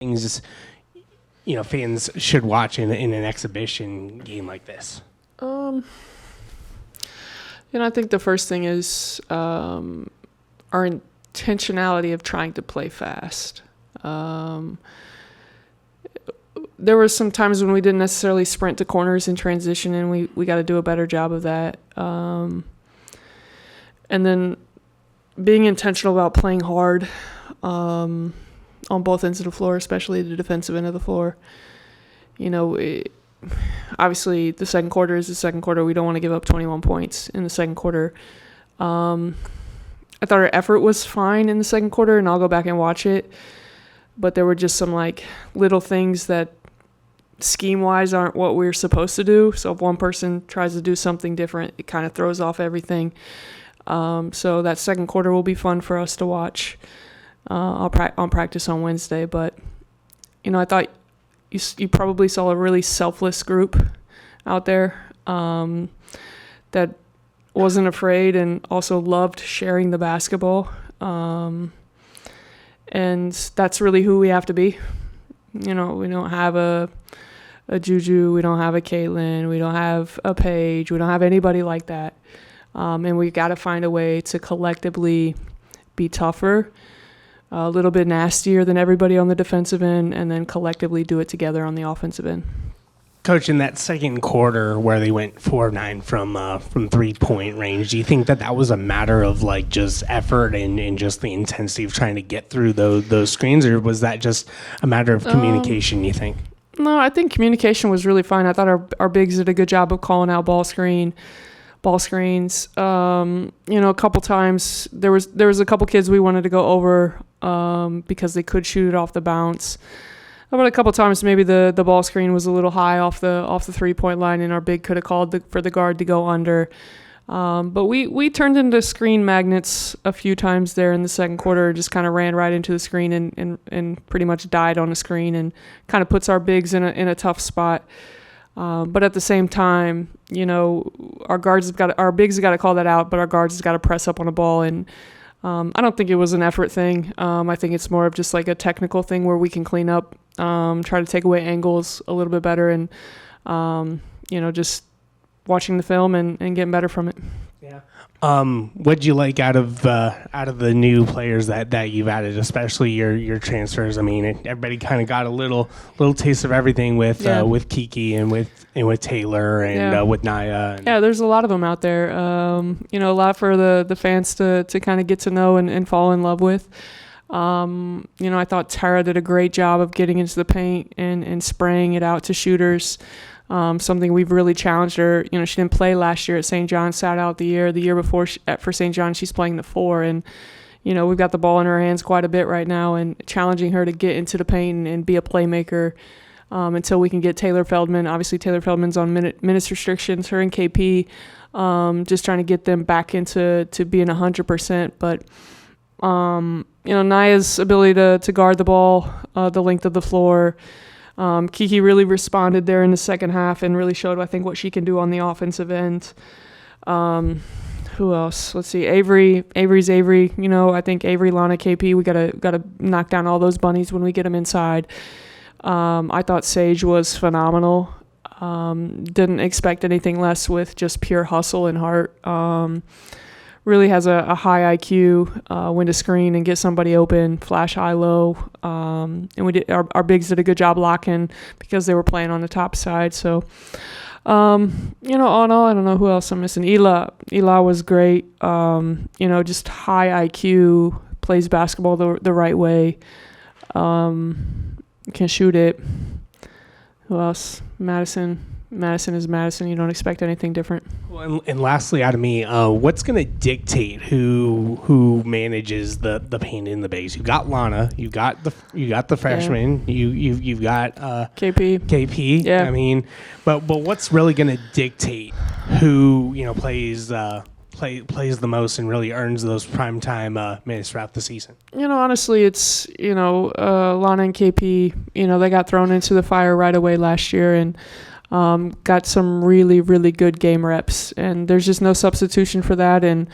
things fans should watch in an exhibition game like this? I think the first thing is our intentionality of trying to play fast. There were some times when we didn't necessarily sprint to corners in transition, and we got to do a better job of that. And then being intentional about playing hard on both ends of the floor, especially the defensive end of the floor. Obviously the second quarter is the second quarter. We don't want to give up 21 points in the second quarter. I thought our effort was fine in the second quarter, and I'll go back and watch it. But there were just some little things that scheme-wise aren't what we're supposed to do. So if one person tries to do something different, it kind of throws off everything. So that second quarter will be fun for us to watch. I'll practice on Wednesday, but I thought you probably saw a really selfless group out there that wasn't afraid and also loved sharing the basketball. And that's really who we have to be. We don't have a Juju, we don't have a Caitlin, we don't have a Paige, we don't have anybody like that. And we got to find a way to collectively be tougher, a little bit nastier than everybody on the defensive end, and then collectively do it together on the offensive end. Coach, in that second quarter where they went 4-9 from 3-point range, do you think that was a matter of just effort and just the intensity of trying to get through those screens, or was that just a matter of communication, you think? No, I think communication was really fine. I thought our bigs did a good job of calling out ball screens. A couple times there was a couple kids we wanted to go over because they could shoot it off the bounce. But a couple times maybe the ball screen was a little high off the 3-point line, and our big could have called for the guard to go under. But we turned into screen magnets a few times there in the second quarter, just kind of ran right into the screen and pretty much died on the screen, and kind of puts our bigs in a tough spot. But at the same time, our bigs have got to call that out, but our guards have got to press up on the ball. And I don't think it was an effort thing. I think it's more of just a technical thing where we can clean up, try to take away angles a little bit better, and just watching the film and getting better from it. Yeah. What'd you like out of the new players that you've added, especially your transfers? I mean, everybody kind of got a little taste of everything with Kiki and with Taylor and with Naya. Yeah, there's a lot of them out there. A lot for the fans to kind of get to know and fall in love with. I thought Tara did a great job of getting into the paint and spraying it out to shooters. Something we've really challenged her. She didn't play last year at St. John, sat out the year before for St. John, she's playing the 4. And, we've got the ball in her hands quite a bit right now, and challenging her to get into the paint and be a playmaker until we can get Taylor Feldman. Obviously, Taylor Feldman's on minutes restrictions, her and KP, just trying to get them back into being 100%. But, Naya's ability to guard the ball, the length of the floor, Kiki really responded there in the second half and really showed, I think, what she can do on the offensive end. Who else? Let's see. Avery's Avery. I think Avery, Lana, KP, we gotta knock down all those bunnies when we get them inside. I thought Sage was phenomenal. Didn't expect anything less with just pure hustle and heart. Really has a high IQ, when to screen and get somebody open, flash high-low. And we did our bigs did a good job blocking because they were playing on the top side. So, all in all, I don't know who else I'm missing. Ela was great. Just high IQ, plays basketball the right way, can shoot it. Who else? Madison is Madison. You don't expect anything different. Well, and lastly, out of me, what's going to dictate who manages the paint in the base? You got Lana, you got the freshman, you've got KP. Yeah. I mean, but what's really going to dictate who plays the most and really earns those primetime minutes throughout the season? Honestly, it's Lana and KP. They got thrown into the fire right away last year, and got some really, really good game reps, and there's just no substitution for that. And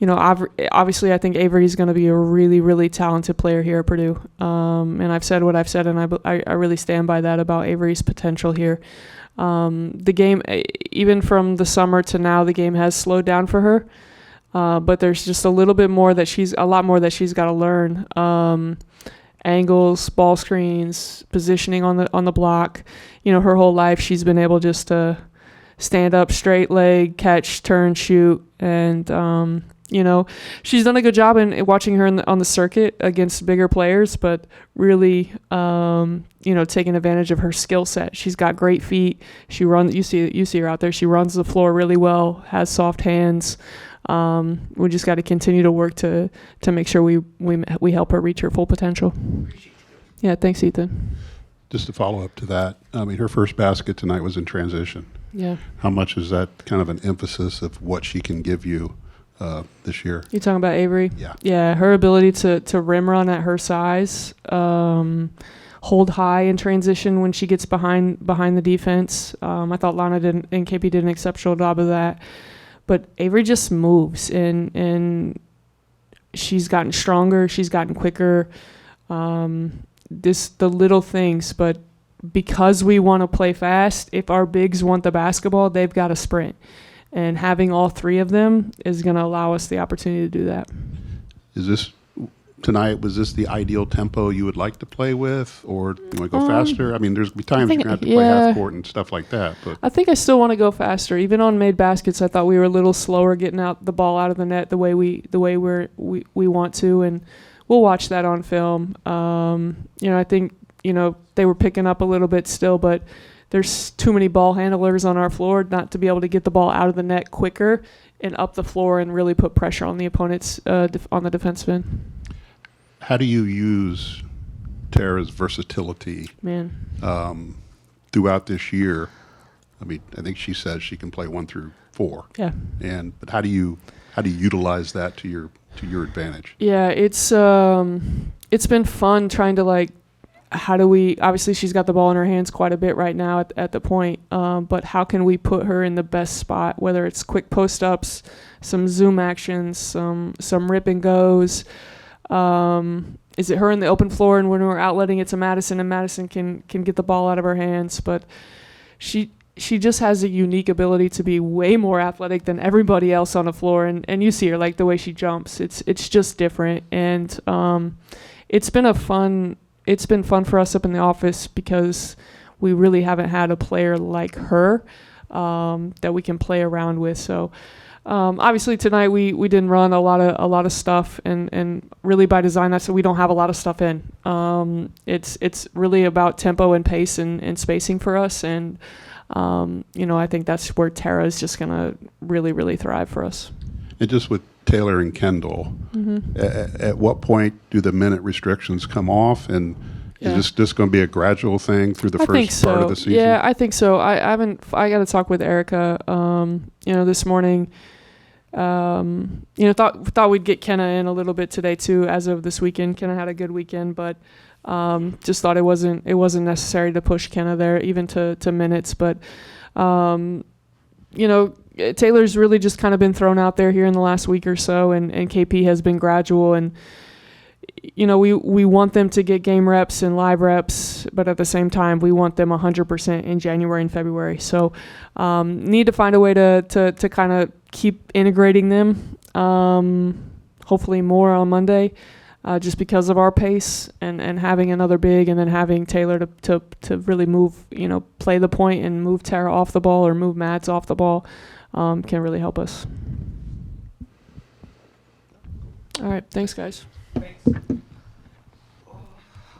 Obviously I think Avery's going to be a really, really talented player here at Purdue. And I've said what I've said, and I really stand by that about Avery's potential here. The game, even from the summer to now, the game has slowed down for her. But there's just a lot more that she's got to learn. Angles, ball screens, positioning on the block. Her whole life she's been able just to stand up, straight leg, catch, turn, shoot, and she's done a good job in watching her on the circuit against bigger players, but really, taking advantage of her skill set. She's got great feet. She runs. You see her out there. She runs the floor really well. Has soft hands. We just got to continue to work to make sure we help her reach her full potential. Yeah, thanks, Ethan. Just to follow up to that, her first basket tonight was in transition. Yeah. How much is that kind of an emphasis of what she can give you this year? You talking about Avery? Yeah. Yeah, her ability to rim run at her size, hold high in transition when she gets behind the defense. I thought Lana and KP did an exceptional job of that. But Avery just moves, and she's gotten stronger. She's gotten quicker. The little things, but because we want to play fast, if our bigs want the basketball, they've got to sprint. And having all three of them is going to allow us the opportunity to do that. Was this the ideal tempo you would like to play with, or do you want to go faster? There's times you're going to have to play half court and stuff like that. But I think I still want to go faster. Even on made baskets, I thought we were a little slower getting the ball out of the net the way we want to, and we'll watch that on film. I think they were picking up a little bit still, but there's too many ball handlers on our floor not to be able to get the ball out of the net quicker and up the floor and really put pressure on the opponents on the defensive end. How do you use Tara's versatility throughout this year? I think she says she can play 1 through 4. Yeah. But how do you utilize that to your advantage? Yeah, it's been fun trying to obviously she's got the ball in her hands quite a bit right now at the point, but how can we put her in the best spot, whether it's quick post-ups, some zoom actions, some rip and goes. Is it her in the open floor, and when we're outletting it to Madison, and Madison can get the ball out of her hands, but she just has a unique ability to be way more athletic than everybody else on the floor, and you see her, the way she jumps, it's just different, and it's been fun for us up in the office because we really haven't had a player like her that we can play around with. So obviously tonight we didn't run a lot of stuff, and really by design that's so we don't have a lot of stuff in. It's really about tempo and pace and spacing for us, and I think that's where Tara is just gonna really, really thrive for us. And just with Taylor and Kendall, at what point do the minute restrictions come off, and is this just going to be a gradual thing through the first part of the season? Yeah, I think so. I got to talk with Erica this morning. Thought we'd get Kenna in a little bit today too as of this weekend. Kenna had a good weekend, but just thought it wasn't necessary to push Kenna there even to minutes, but Taylor's really just kind of been thrown out there here in the last week or so, and KP has been gradual, and we want them to get game reps and live reps, but at the same time we want them 100% in January and February. So need to find a way to kind of keep integrating them, hopefully more on Monday, just because of our pace and having another big, and then having Taylor to really move, play the point and move Tara off the ball or move Mads off the ball. Can really help us. All right. Thanks, guys. Thanks.